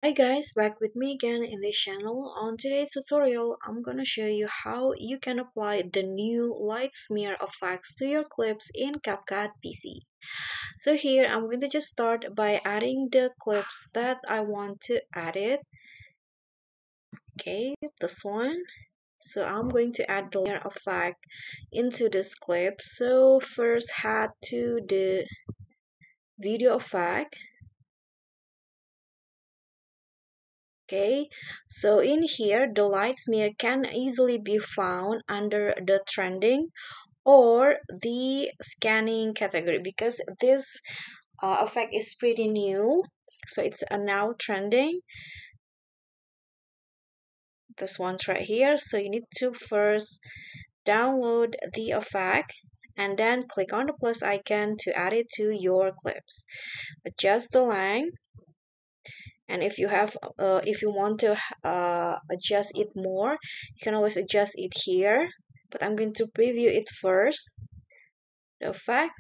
Hi guys, back with me again in this channel. On today's tutorial, I'm gonna show you how you can apply the new light smear effects to your clips in CapCut PC. So here, I'm going to just start by adding the clips that I want to add it. Okay, this one. So I'm going to add the layer effect into this clip. So first head to the video effect. Okay, so in here the light smear can easily be found under the trending or the scanning category because this effect is pretty new, so it's now trending. This one's right here, so you need to first download the effect and then click on the plus icon to add it to your clips. Adjust the length, and if you want to adjust it more, you can always adjust it here, but I'm going to preview it first, the effect.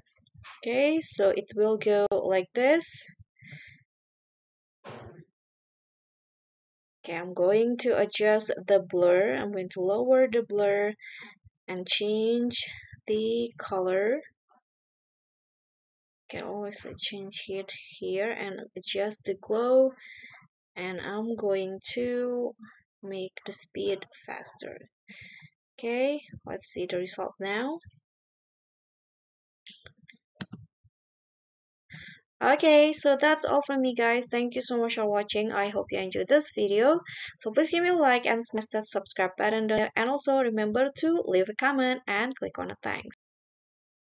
Okay, so it will go like this. Okay, I'm going to adjust the blur. I'm going to lower the blur and change the color. You can always change it here and adjust the glow, and I'm going to make the speed faster. Okay, let's see the result now. Okay, so that's all from me guys. Thank you so much for watching. I hope you enjoyed this video. So please give me a like and smash that subscribe button there. And also remember to leave a comment and click on the thanks.